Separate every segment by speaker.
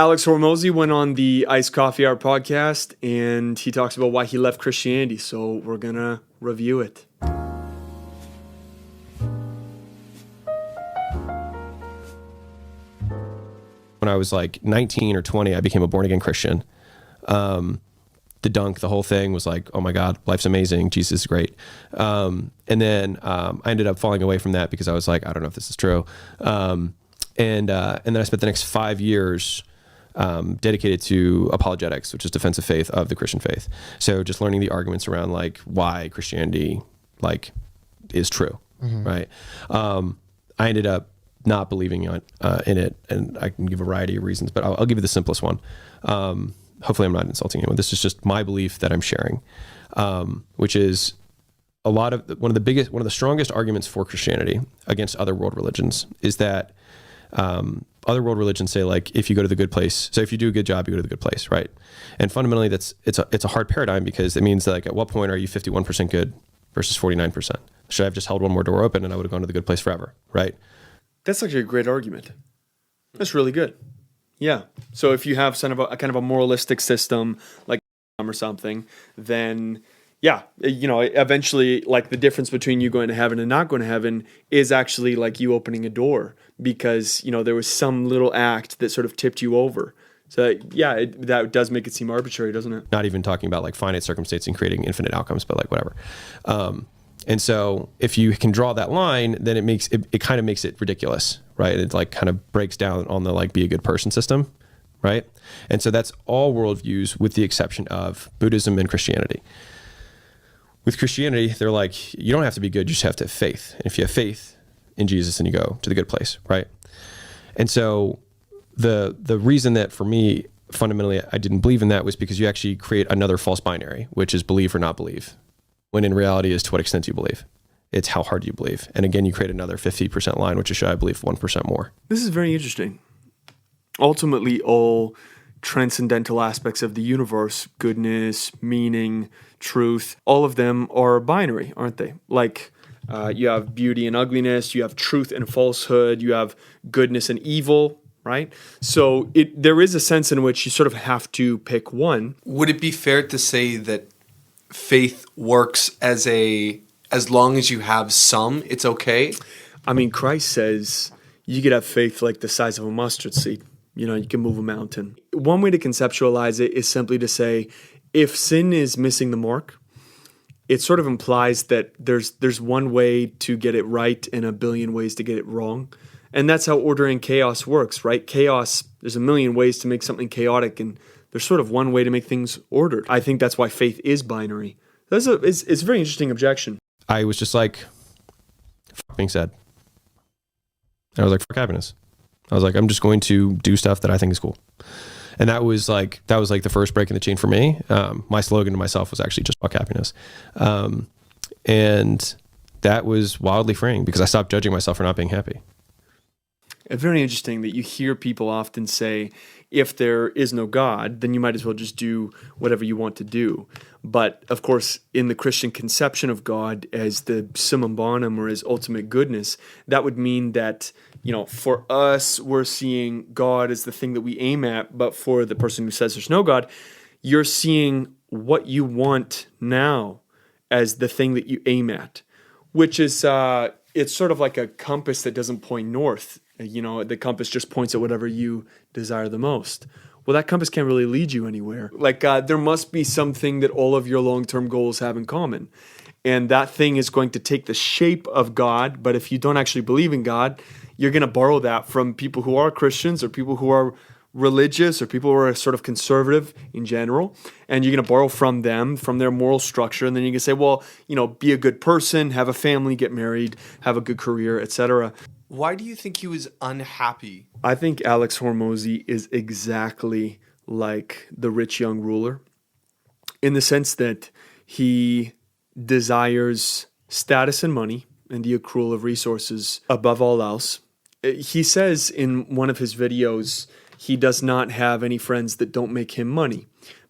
Speaker 1: Alex Hormozi went on the Iced Coffee Hour podcast, and he talks about why he left Christianity. So we're going to review it.
Speaker 2: When I was like 19 or 20, I became a born-again Christian. The whole thing was like, oh my God, life's amazing. Jesus is great. And then I ended up falling away from that because I was like, I don't know if this is true. And then I spent the next 5 years dedicated to apologetics, which is defense of faith of the Christian faith. So just learning the arguments around like why Christianity like is true, right? I ended up not believing in it, and I can give a variety of reasons, but I'll give you the simplest one. Hopefully I'm not insulting anyone. This is just my belief that I'm sharing, which is one of the strongest arguments for Christianity against other world religions is that other world religions say like, if you go to the good place, so if you do a good job, you go to the good place, right? And fundamentally it's a hard paradigm because it means that like at what point are you 51% good versus 49%? Should I have just held one more door open and I would have gone to the good place forever, right?
Speaker 1: That's actually a great argument. That's really good. Yeah. So if you have kind of a moralistic system like or something, then yeah, eventually like the difference between you going to heaven and not going to heaven is actually like you opening a door because, there was some little act that sort of tipped you over. So yeah, that does make it seem arbitrary, doesn't it?
Speaker 2: Not even talking about like finite circumstance and creating infinite outcomes, but like whatever. And so if you can draw that line, then it kind of makes it ridiculous, right? It like kind of breaks down on the like be a good person system, right? And so that's all worldviews with the exception of Buddhism and Christianity. With Christianity, they're like, you don't have to be good, you just have to have faith. And if you have faith in Jesus, then you go to the good place, right? And so the reason that for me, fundamentally, I didn't believe in that was because you actually create another false binary, which is believe or not believe. When in reality is to what extent you believe. It's how hard you believe. And again, you create another 50% line, which is should I believe 1% more.
Speaker 1: This is very interesting. Ultimately, all transcendental aspects of the universe, goodness, meaning, truth, all of them are binary, aren't they? Like you have beauty and ugliness, you have truth and falsehood, you have goodness and evil, right? So there is a sense in which you sort of have to pick one.
Speaker 3: Would it be fair to say that faith works as long as you have some, it's okay?
Speaker 1: I mean, Christ says you could have faith like the size of a mustard seed. You can move a mountain. One way to conceptualize it is simply to say, if sin is missing the mark, it sort of implies that there's one way to get it right and a billion ways to get it wrong. And that's how order and chaos works, right? Chaos, there's a million ways to make something chaotic, and there's sort of one way to make things ordered. I think that's why faith is binary. It's a very interesting objection.
Speaker 2: I was just like, fuck being said. I was like, fuck happiness. I was like, I'm just going to do stuff that I think is cool. And that was like the first break in the chain for me. My slogan to myself was actually just fuck happiness. And that was wildly freeing because I stopped judging myself for not being happy.
Speaker 1: It's very interesting that you hear people often say, if there is no God, then you might as well just do whatever you want to do. But of course, in the Christian conception of God as the summum bonum or as ultimate goodness, that would mean that, for us, we're seeing God as the thing that we aim at. But for the person who says there's no God, you're seeing what you want now as the thing that you aim at, which is, it's sort of like a compass that doesn't point north. The compass just points at whatever you desire the most. Well, that compass can't really lead you anywhere. Like there must be something that all of your long-term goals have in common. And that thing is going to take the shape of God. But if you don't actually believe in God, you're going to borrow that from people who are Christians or people who are religious or people who are sort of conservative in general. And you're going to borrow from them, from their moral structure. And then you can say, well, be a good person, have a family, get married, have a good career, etc.
Speaker 3: Why do you think he was unhappy?
Speaker 1: I think Alex Hormozi is exactly like the rich young ruler in the sense that he desires status and money and the accrual of resources above all else. He says in one of his videos he does not have any friends that don't make him money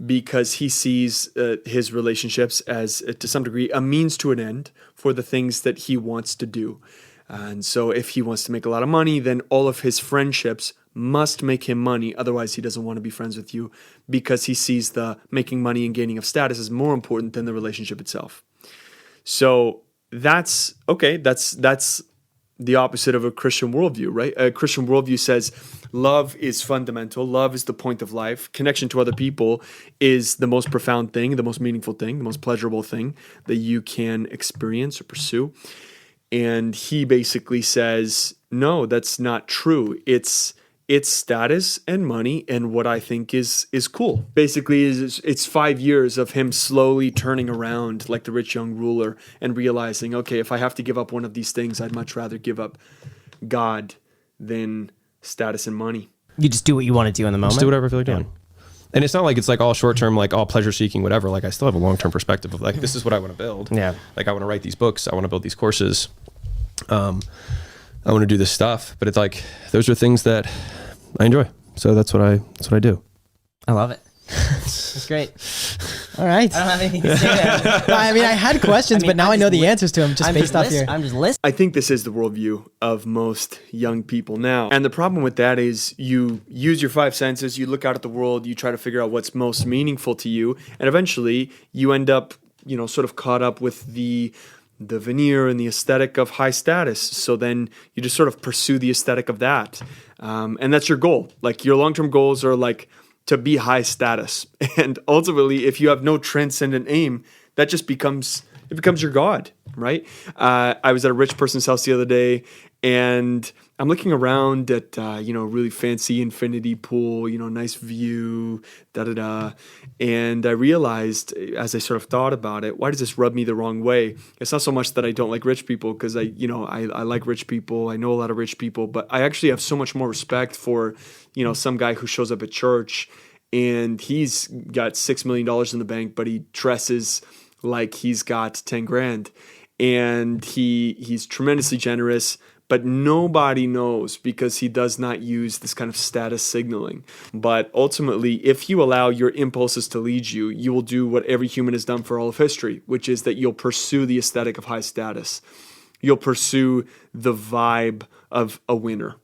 Speaker 1: because he sees his relationships as, to some degree, a means to an end for the things that he wants to do. And so if he wants to make a lot of money, then all of his friendships must make him money. Otherwise, he doesn't want to be friends with you because he sees the making money and gaining of status as more important than the relationship itself. So that's okay. That's the opposite of a Christian worldview, right? A Christian worldview says love is fundamental. Love is the point of life. Connection to other people is the most profound thing, the most meaningful thing, the most pleasurable thing that you can experience or pursue. And he basically says, no, that's not true. It's status and money and what I think is cool. Basically, it's 5 years of him slowly turning around like the rich young ruler and realizing, okay, if I have to give up one of these things, I'd much rather give up God than status and money.
Speaker 4: You just do what you want to do in the moment.
Speaker 2: Just do whatever I feel like doing. And it's not like it's like all short term, like all pleasure seeking, whatever. Like I still have a long term perspective of like, this is what I want to build.
Speaker 4: Yeah.
Speaker 2: Like I want to write these books. I want to build these courses. I want to do this stuff, but it's like, those are things that I enjoy. So that's what I do.
Speaker 4: I love it. It's great. All right. I don't have anything to say there.
Speaker 5: I mean, I had questions, but now I know the answers to them just based off here.
Speaker 4: I'm just listening.
Speaker 1: I think this is the worldview of most young people now. And the problem with that is you use your five senses, you look out at the world, you try to figure out what's most meaningful to you, and eventually you end up, sort of caught up with the veneer and the aesthetic of high status. So then you just sort of pursue the aesthetic of that. And that's your goal. Like your long-term goals are like to be high status. And ultimately, if you have no transcendent aim, that just becomes your God, right? I was at a rich person's house the other day, and I'm looking around at, really fancy infinity pool, nice view, And I realized as I sort of thought about it, why does this rub me the wrong way? It's not so much that I don't like rich people, because I like rich people. I know a lot of rich people, but I actually have so much more respect for, some guy who shows up at church and he's got $6 million in the bank, but he dresses like he's got 10 grand, and he's tremendously generous. But nobody knows because he does not use this kind of status signaling. But ultimately, if you allow your impulses to lead you, you will do what every human has done for all of history, which is that you'll pursue the aesthetic of high status. You'll pursue the vibe of a winner.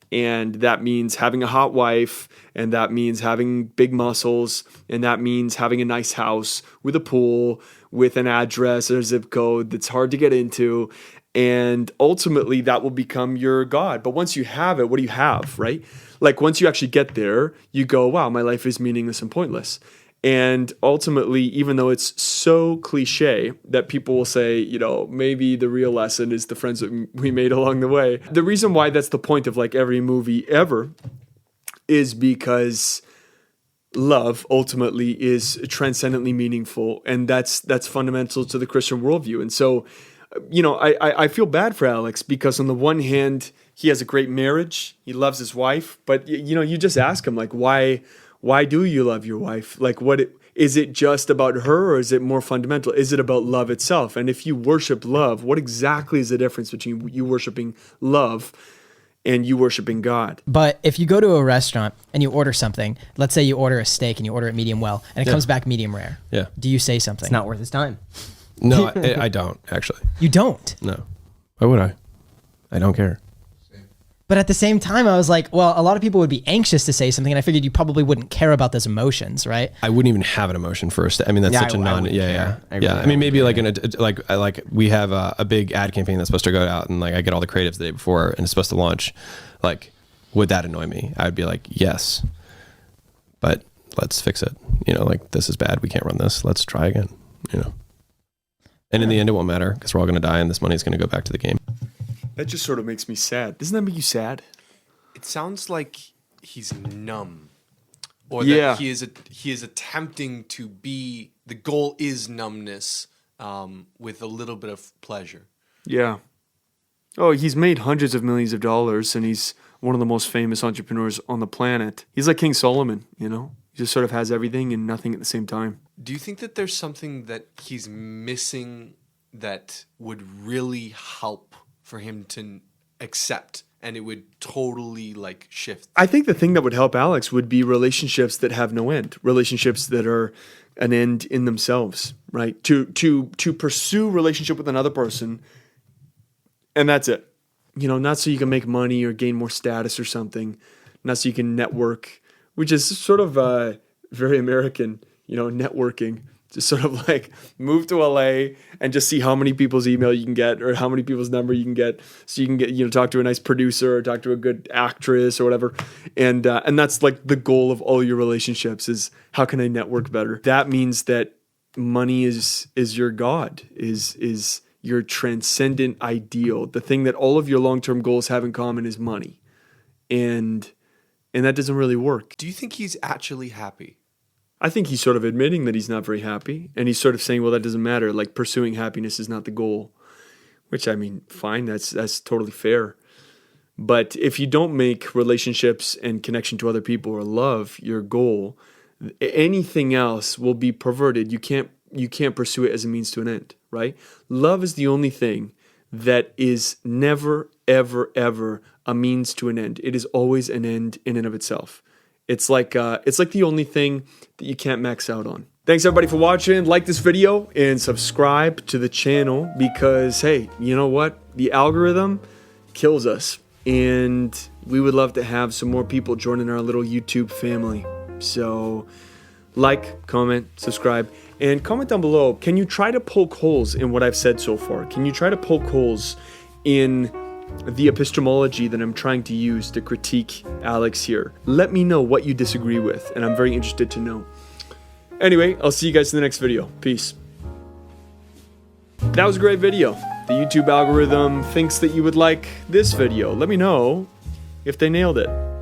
Speaker 1: And that means having a hot wife, and that means having big muscles, and that means having a nice house with a pool, with an address or zip code that's hard to get into. And ultimately, that will become your God. But once you have it, what do you have, right? Like once you actually get there, you go, wow, my life is meaningless and pointless. And ultimately, even though it's so cliche that people will say, maybe the real lesson is the friends that we made along the way. The reason why that's the point of like every movie ever is because love ultimately is transcendently meaningful. And that's fundamental to the Christian worldview. And so, I feel bad for Alex because on the one hand, he has a great marriage. He loves his wife. But, you just ask him, like, why do you love your wife? Like, is it just about her, or is it more fundamental? Is it about love itself? And if you worship love, what exactly is the difference between you worshiping love and you worshiping God?
Speaker 5: But if you go to a restaurant and you order something, let's say you order a steak and you order it medium well, and it comes back medium rare.
Speaker 2: Yeah.
Speaker 5: Do you say something?
Speaker 4: It's not worth his time.
Speaker 2: No, I don't actually.
Speaker 5: You don't?
Speaker 2: No. Why would I? I don't care.
Speaker 5: But at the same time, I was like, well, a lot of people would be anxious to say something, and I figured you probably wouldn't care about those emotions, right?
Speaker 2: I wouldn't even have an emotion first. I mean, that's such a non. Yeah. I mean, maybe like we have a big ad campaign that's supposed to go out, and like I get all the creatives the day before, and it's supposed to launch. Like, would that annoy me? I'd be like, yes, but let's fix it. Like this is bad. We can't run this. Let's try again. And in the end, it won't matter because we're all going to die, and this money is going to go back to the game.
Speaker 1: That just sort of makes me sad. Doesn't that make you sad?
Speaker 3: It sounds like he's numb, or that he is attempting to be. The goal is numbness, with a little bit of pleasure.
Speaker 1: Yeah. Oh, he's made hundreds of millions of dollars, and he's one of the most famous entrepreneurs on the planet. He's like King Solomon, He just sort of has everything and nothing at the same time.
Speaker 3: Do you think that there's something that he's missing that would really help for him to accept, and it would totally like shift?
Speaker 1: I think the thing that would help Alex would be relationships that have no end, relationships that are an end in themselves, right? To pursue relationship with another person, and that's it. not so you can make money or gain more status or something, not so you can network, which is sort of very American, networking. Just sort of like move to LA and just see how many people's email you can get or how many people's number you can get, so you can get talk to a nice producer or talk to a good actress or whatever, and that's like the goal of all your relationships is how can I network better. That means that money is your God, is your transcendent ideal. The thing that all of your long-term goals have in common is money, and that doesn't really work.
Speaker 3: Do you think he's actually happy?
Speaker 1: I think he's sort of admitting that he's not very happy, and he's sort of saying, well, that doesn't matter. Like, pursuing happiness is not the goal, which, I mean, fine, that's totally fair. But if you don't make relationships and connection to other people or love your goal, anything else will be perverted. You can't pursue it as a means to an end, right? Love is the only thing that is never, ever, ever a means to an end. It is always an end in and of itself. It's like the only thing that you can't max out on. Thanks everybody for watching. Like this video and subscribe to the channel because, hey, you know what? The algorithm kills us, and we would love to have some more people joining our little YouTube family. So like, comment, subscribe, and comment down below. Can you try to poke holes in what I've said so far? Can you try to poke holes in the epistemology that I'm trying to use to critique Alex here? Let me know what you disagree with, and I'm very interested to know. Anyway, I'll see you guys in the next video. Peace. That was a great video. The YouTube algorithm thinks that you would like this video. Let me know if they nailed it.